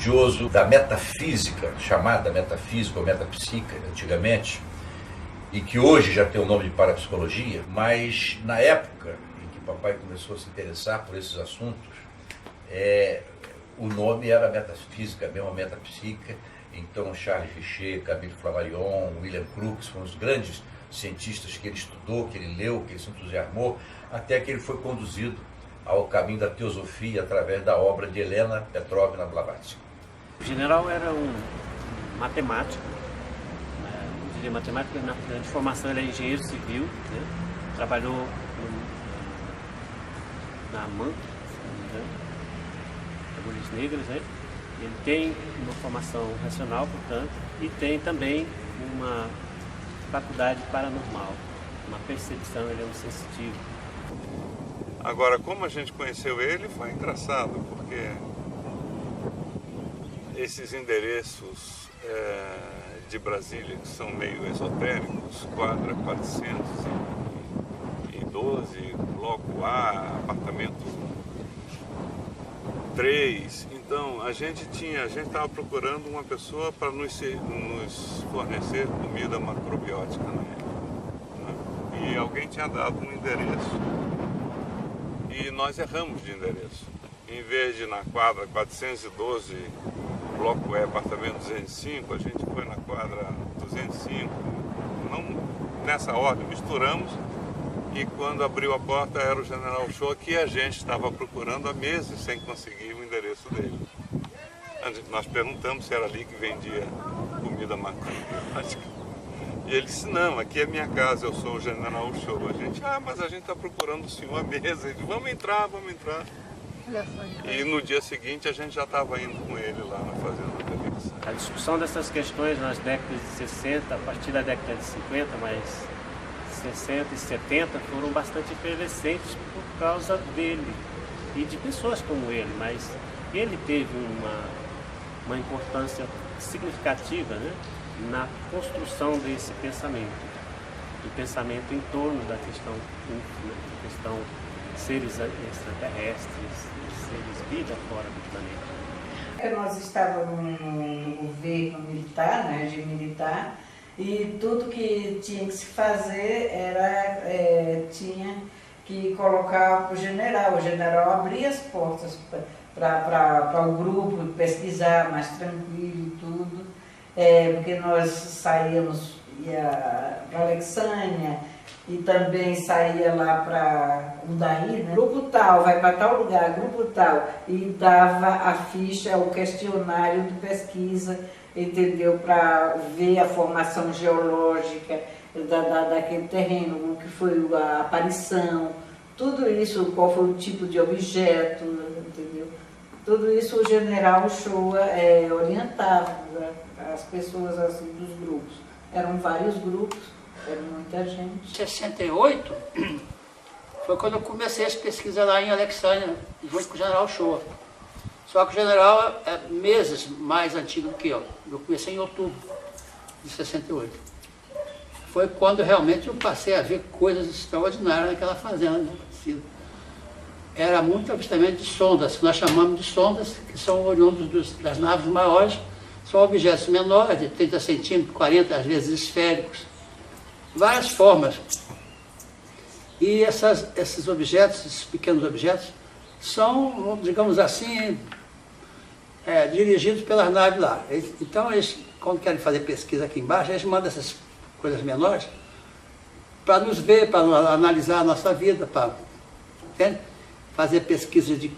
estudioso da metafísica, chamada metafísica ou metapsíquica antigamente, e que hoje já tem o nome de parapsicologia, mas na época em que papai começou a se interessar por esses assuntos, o nome era metafísica, mesmo a metapsíquica. Então Charles Richer, Camille Flammarion, William Crookes foram os grandes cientistas que ele estudou, que ele leu, que ele se entusiasmou, até que ele foi conduzido ao caminho da teosofia através da obra de Helena Petrovna Blavatsky. O general era um matemático, matemático de formação, ele é engenheiro civil, né? Trabalhou na AMAN, Agulhas Negras, né? Ele tem uma formação racional, portanto, e tem também uma faculdade paranormal, uma percepção, ele é um sensitivo. Agora, como a gente conheceu ele, foi engraçado, porque esses endereços de Brasília, que são meio esotéricos, quadra 412, bloco A, apartamento 3, então a gente estava procurando uma pessoa para nos fornecer comida macrobiótica, né? E alguém tinha dado um endereço e nós erramos de endereço. Em vez de ir na quadra 412, bloco E, apartamento 205, a gente foi na quadra 205, não nessa ordem, misturamos, e quando abriu a porta era o General Shoa, que a gente estava procurando há meses sem conseguir o endereço dele. Nós perguntamos se era ali que vendia comida macrobiótica. E ele disse, não, aqui é minha casa, eu sou o General Shoa. A gente, mas a gente está procurando o senhor à mesa. Ele disse, vamos entrar. E no dia seguinte a gente já estava indo com ele lá na fazenda da Alexa. A discussão dessas questões nas décadas de 60, a partir da década de 50, mas 60 e 70 foram bastante efervescentes por causa dele e de pessoas como ele, mas ele teve uma importância significativa, né, na construção desse pensamento, do pensamento em torno da questão UFO, né, da questão seres extraterrestres, seres vida fora do planeta. Nós estávamos no governo militar, né, regime militar, e tudo que tinha que se fazer tinha que colocar para o general abrir as portas para o grupo pesquisar mais tranquilo e tudo, porque nós saíamos, ia para Alexânia e também saía lá para Undaí, né? Grupo tal, vai para tal lugar, grupo tal, e dava a ficha, o questionário de pesquisa, entendeu? Para ver a formação geológica daquele terreno, o que foi a aparição, tudo isso, qual foi o tipo de objeto, entendeu? Tudo isso o general Shoa orientava as pessoas assim, dos grupos. Eram vários grupos, era muita gente. Em 68 foi quando eu comecei as pesquisas lá em Alexânia, junto com o general Shoa. Só que o general é meses mais antigo do que eu. Eu comecei em outubro de 68. Foi quando realmente eu passei a ver coisas extraordinárias naquela fazenda, né? Era muito avistamento de sondas, que nós chamamos de sondas, que são oriundos das naves maiores, são objetos menores, de 30 centímetros, 40 às vezes esféricos, várias formas. E esses objetos, esses pequenos objetos, são, digamos assim, dirigidos pelas naves lá. Então, eles, quando querem fazer pesquisa aqui embaixo, eles mandam essas coisas menores para nos ver, para analisar a nossa vida, para fazer pesquisa de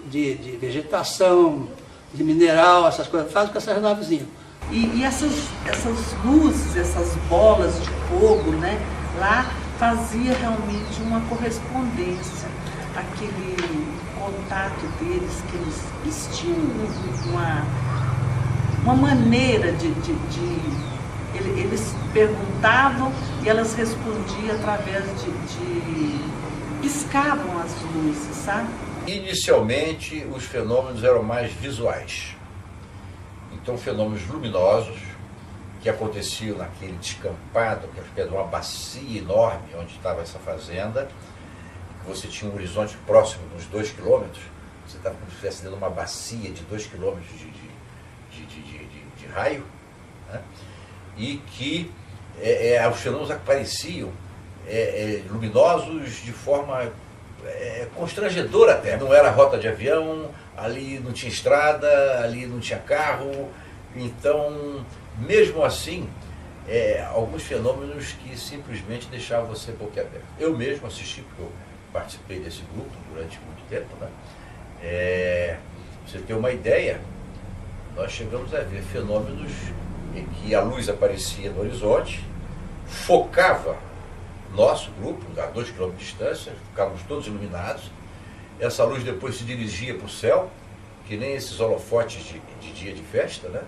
vegetação, de mineral, essas coisas, fazem com essas navezinhas. E essas luzes, essas bolas de fogo, né, lá fazia realmente uma correspondência, aquele contato deles, que eles tinham uma maneira eles perguntavam e elas respondiam através piscavam as luzes, sabe? Inicialmente, os fenômenos eram mais visuais. Então, fenômenos luminosos que aconteciam naquele descampado, que era uma bacia enorme onde estava essa fazenda, que você tinha um horizonte próximo de uns 2 quilômetros, você estava como se estivesse dentro de uma bacia de 2 quilômetros de raio, né? E que os fenômenos apareciam luminosos de forma constrangedora até. Não era rota de avião, ali não tinha estrada, ali não tinha carro. Então, mesmo assim, alguns fenômenos que simplesmente deixavam você boquiaberto. Eu mesmo assisti, porque eu participei desse grupo durante muito tempo, né? Pra você ter uma ideia, nós chegamos a ver fenômenos em que a luz aparecia no horizonte, focava nosso grupo, a 2 km de distância, ficávamos todos iluminados. Essa luz depois se dirigia para o céu, que nem esses holofotes de dia de festa, né?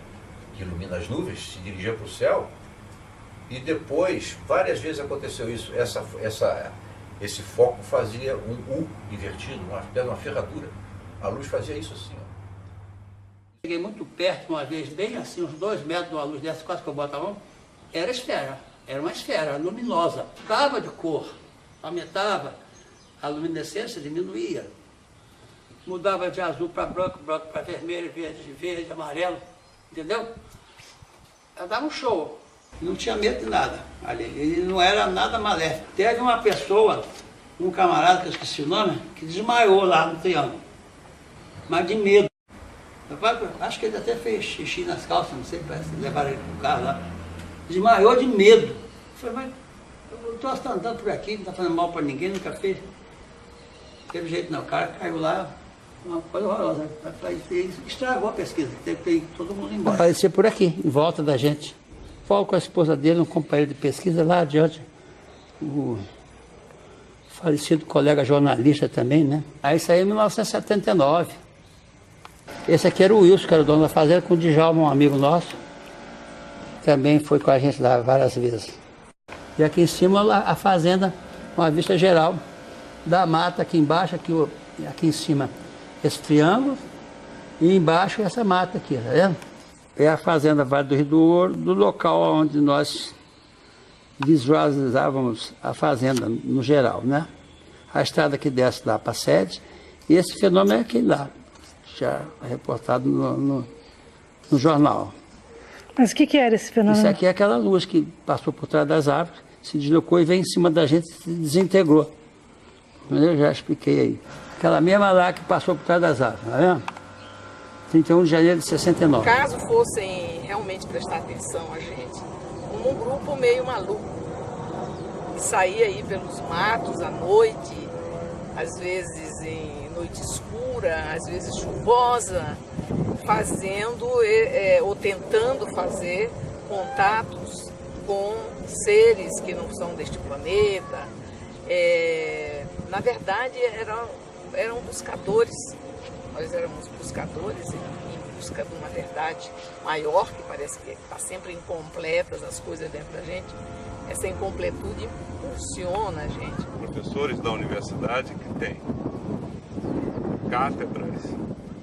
Que ilumina as nuvens, se dirigia para o céu. E depois, várias vezes aconteceu isso. Esse foco fazia um U invertido, uma ferradura. A luz fazia isso assim, ó. Cheguei muito perto uma vez, bem assim, uns 2 metros de uma luz dessa, quase que eu boto a mão. Era esfera, era uma esfera luminosa. Mudava de cor, aumentava, a luminescência diminuía. Mudava de azul para branco, branco para vermelho, verde, amarelo, entendeu? Ela dava um show. Não tinha medo de nada ali, ele não era nada maléfico. Teve uma pessoa, um camarada, que eu esqueci o nome, que desmaiou lá no triângulo, mas de medo. Acho que ele até fez xixi nas calças, não sei, parece que levaram ele pro carro lá. Desmaiou de medo. Eu falei, mas eu estou andando por aqui, não está fazendo mal para ninguém, nunca fez. Daquele jeito não, o cara caiu lá, uma coisa horrorosa. Estragou a pesquisa, teve que ir todo mundo embora. Aparecia por aqui, em volta da gente. Falo com a esposa dele, um companheiro de pesquisa lá adiante, o falecido colega jornalista também, né? Aí saiu em 1979. Esse aqui era o Wilson, que era o dono da fazenda, com o Djalma, um amigo nosso. Também foi com a gente lá várias vezes. E aqui em cima a fazenda, uma vista geral da mata aqui embaixo, aqui em cima esse triângulo, e embaixo essa mata aqui, tá vendo? É a fazenda Vale do Rio do Ouro, do local onde nós visualizávamos a fazenda no geral, né? A estrada que desce lá para a sede, e esse fenômeno é aquele lá, já reportado no jornal. Mas o que era esse fenômeno? Isso aqui é aquela luz que passou por trás das árvores, se deslocou e veio em cima da gente e se desintegrou. Eu já expliquei aí. Aquela mesma lá que passou por trás das árvores, tá vendo? 31 de janeiro de 69. Caso fossem realmente prestar atenção a gente, como um grupo meio maluco, que saía aí pelos matos à noite, às vezes em noite escura, às vezes chuvosa, fazendo ou tentando fazer contatos com seres que não são deste planeta. Na verdade, eram buscadores. Nós éramos buscadores em busca de uma verdade maior, que parece que está sempre incompletas as coisas dentro da gente. Essa incompletude impulsiona a gente. Professores da universidade que têm cátedras,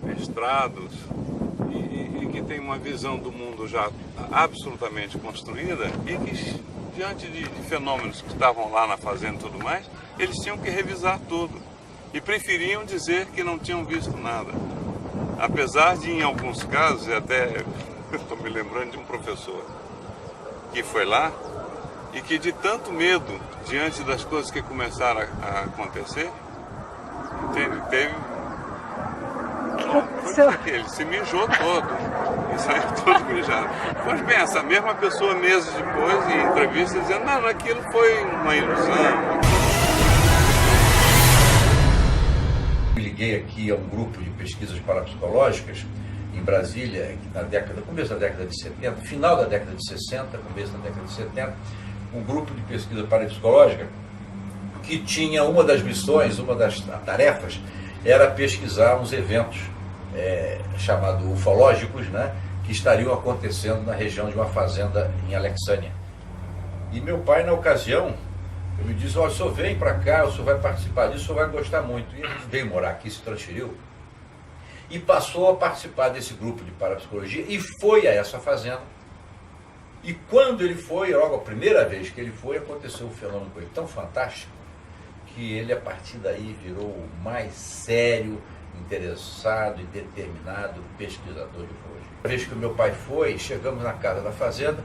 mestrados e que têm uma visão do mundo já absolutamente construída e que, diante de fenômenos que estavam lá na fazenda e tudo mais, eles tinham que revisar tudo. E preferiam dizer que não tinham visto nada. Apesar de, em alguns casos, até estou me lembrando de um professor que foi lá e que, de tanto medo diante das coisas que começaram a acontecer, entende? Ele se mijou todo e saiu todo mijado. Pois bem, essa mesma pessoa meses depois, em entrevista, dizendo, não, aquilo foi uma ilusão. Liguei aqui a um grupo de pesquisas parapsicológicas em Brasília, começo da década de 70, final da década de 60, começo da década de 70, um grupo de pesquisa parapsicológica que tinha uma das missões, uma das tarefas, era pesquisar uns eventos chamados ufológicos, né, que estariam acontecendo na região de uma fazenda em Alexânia. E meu pai, na ocasião, ele me disse, olha, o senhor vem para cá, o senhor vai participar disso, o senhor vai gostar muito. E a gente veio morar aqui, se transferiu, e passou a participar desse grupo de parapsicologia, e foi a essa fazenda. E quando ele foi, logo a primeira vez que ele foi, aconteceu um fenômeno com ele tão fantástico, que ele, a partir daí, virou o mais sério interessado e determinado pesquisador de ufologia. A vez que o meu pai foi, chegamos na casa da fazenda,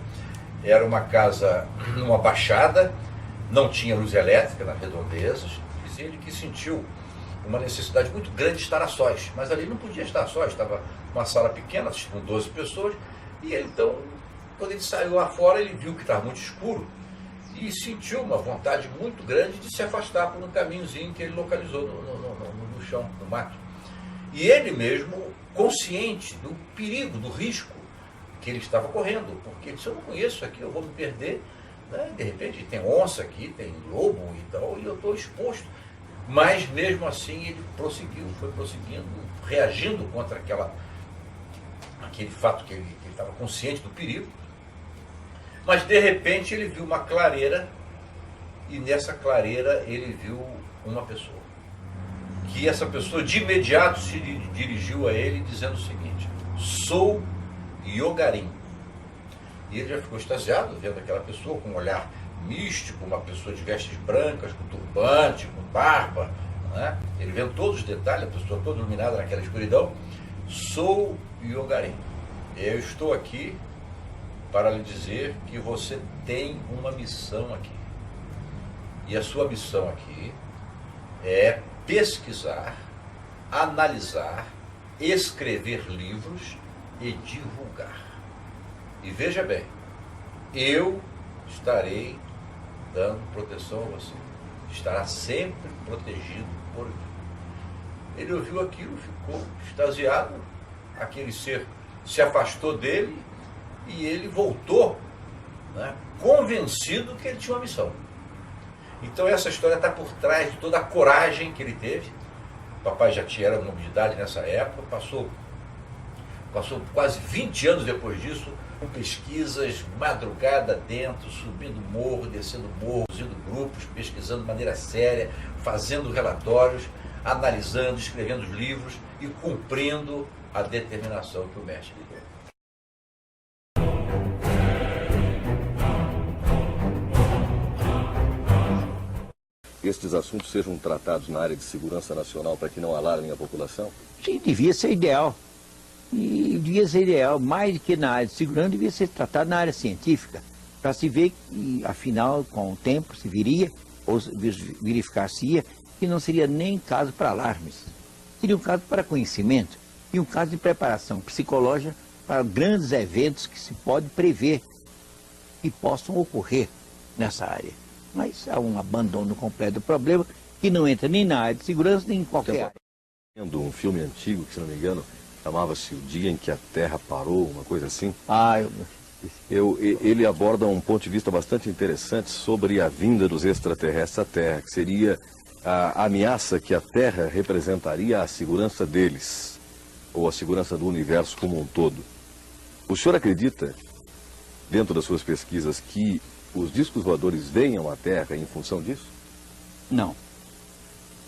era uma casa numa baixada, não tinha luz elétrica nas redondezas, diz ele que sentiu uma necessidade muito grande de estar a sós, mas ali não podia estar a sós, estava uma sala pequena, com 12 pessoas, e ele, então, quando ele saiu lá fora, ele viu que estava muito escuro e sentiu uma vontade muito grande de se afastar por um caminhozinho que ele localizou no chão, no mato. E ele mesmo, consciente do perigo, do risco que ele estava correndo, porque ele disse, eu não conheço isso aqui, eu vou me perder, né? De repente tem onça aqui, tem lobo e tal, e eu estou exposto. Mas mesmo assim ele prosseguiu, foi prosseguindo, reagindo contra aquele fato que ele estava consciente do perigo. Mas de repente ele viu uma clareira, e nessa clareira ele viu uma pessoa. Que essa pessoa de imediato se dirigiu a ele dizendo o seguinte, sou Yogarim. E ele já ficou extasiado vendo aquela pessoa com um olhar místico, uma pessoa de vestes brancas, com turbante, com barba, né? Ele vendo todos os detalhes, a pessoa toda iluminada naquela escuridão. Sou Yogarim. Eu estou aqui para lhe dizer que você tem uma missão aqui. E a sua missão aqui é pesquisar, analisar, escrever livros e divulgar. E veja bem, eu estarei dando proteção a você. Estará sempre protegido por mim. Ele ouviu aquilo, ficou extasiado, aquele ser se afastou dele e ele voltou, né, convencido que ele tinha uma missão. Então essa história está por trás de toda a coragem que ele teve. O papai já tinha era uma de idade nessa época, passou quase 20 anos depois disso, com pesquisas, madrugada dentro, subindo morro, descendo morro, indo grupos, pesquisando de maneira séria, fazendo relatórios, analisando, escrevendo os livros e cumprindo a determinação que o mestre lhe deu. Estes assuntos sejam tratados na área de segurança nacional para que não alarmem a população? Sim, devia ser ideal. E devia ser ideal, mais do que na área de segurança, devia ser tratado na área científica, para se ver que, afinal, com o tempo, se viria, ou verificar-se-ia, que não seria nem caso para alarmes. Seria um caso para conhecimento e um caso de preparação psicológica para grandes eventos que se pode prever que possam ocorrer nessa área. Mas há um abandono completo do problema que não entra nem na área de segurança, nem em qualquer área. Vendo um filme antigo, que se não me engano, chamava-se O Dia em que a Terra Parou, uma coisa assim. Ele aborda um ponto de vista bastante interessante sobre a vinda dos extraterrestres à Terra, que seria a ameaça que a Terra representaria à segurança deles, ou à segurança do universo como um todo. O senhor acredita, dentro das suas pesquisas, que os discos voadores venham à Terra em função disso? Não.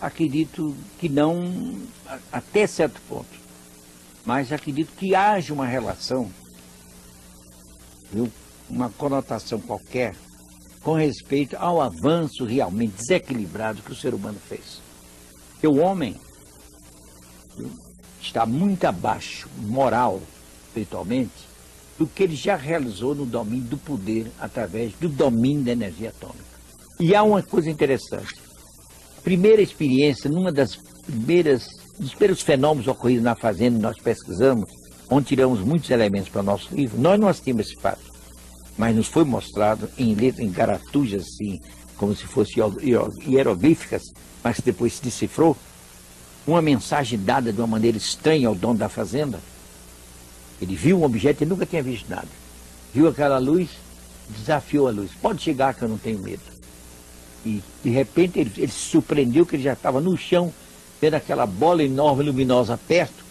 Acredito que não, até certo ponto. Mas acredito que haja uma relação, viu? Uma conotação qualquer, com respeito ao avanço realmente desequilibrado que o ser humano fez. Porque o homem, viu, está muito abaixo, moral, espiritualmente, do que ele já realizou no domínio do poder, através do domínio da energia atômica. E há uma coisa interessante. Primeira experiência, dos primeiros fenômenos ocorridos na fazenda, nós pesquisamos, onde tiramos muitos elementos para o nosso livro, nós não assistimos esse fato, mas nos foi mostrado em letras, em garatujas, assim, como se fossem hieroglíficas, mas que depois se decifrou, uma mensagem dada de uma maneira estranha ao dono da fazenda. Ele viu um objeto e nunca tinha visto nada. Viu aquela luz, desafiou a luz. Pode chegar que eu não tenho medo. E, de repente, ele se surpreendeu que ele já estava no chão, vendo aquela bola enorme, luminosa, perto.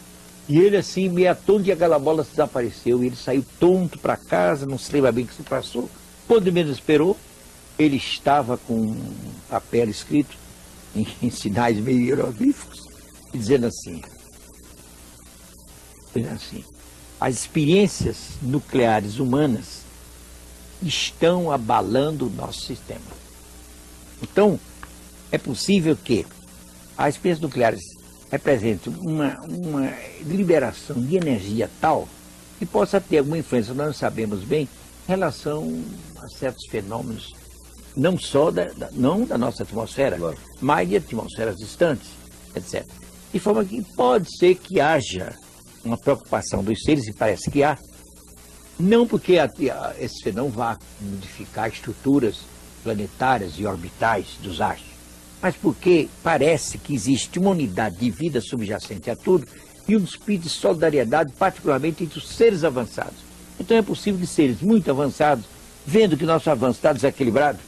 E ele, assim, meio atônito, e aquela bola desapareceu. E ele saiu tonto para casa, não se lembra bem o que se passou. Quando menos esperou, ele estava com um papel escrito, em sinais meio hieroglíficos, dizendo assim, as experiências nucleares humanas estão abalando o nosso sistema. Então, é possível que as experiências nucleares represente uma liberação de energia tal que possa ter alguma influência, nós não sabemos bem, em relação a certos fenômenos, não só não da nossa atmosfera, claro, mas de atmosferas distantes, etc. De forma que pode ser que haja uma preocupação dos seres, e parece que há, não porque esse fenômeno vá modificar estruturas planetárias e orbitais dos astros, mas porque parece que existe uma unidade de vida subjacente a tudo e um espírito de solidariedade, particularmente entre os seres avançados. Então é possível que seres muito avançados, vendo que nosso avanço está desequilibrado,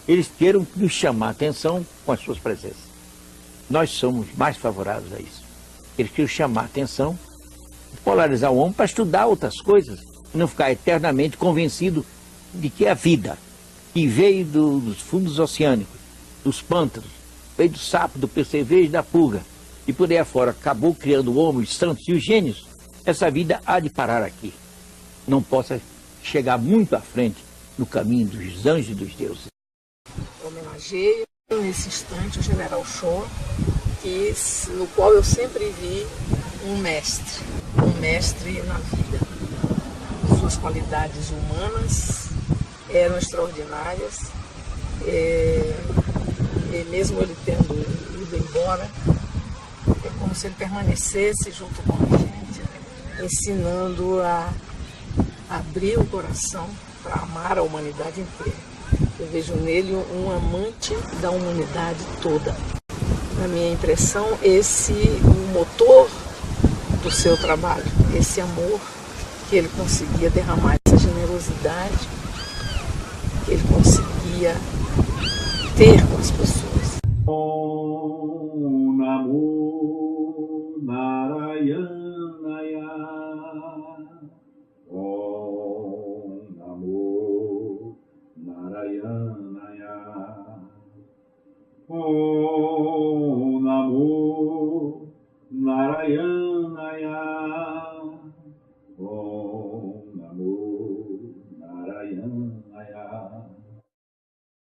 eles queiram nos chamar a atenção com as suas presenças. Nós somos mais favoráveis a isso. Eles queiram chamar a atenção, polarizar o homem para estudar outras coisas, e não ficar eternamente convencido de que a vida, que veio dos fundos oceânicos, dos pântanos, veio do sapo, do percevejo e da pulga, e por aí afora acabou criando o homem, os santos e os gênios, essa vida há de parar aqui. Não possa chegar muito à frente no caminho dos anjos e dos deuses. Homenageio nesse instante o General Shaw, no qual eu sempre vi um mestre na vida. Suas qualidades humanas eram extraordinárias, e mesmo ele tendo ido embora, é como se ele permanecesse junto com a gente, ensinando a abrir o coração para amar a humanidade inteira. Eu vejo nele um amante da humanidade toda. Na minha impressão, o motor do seu trabalho, esse amor que ele conseguia derramar, essa generosidade que ele conseguia ter com as pessoas.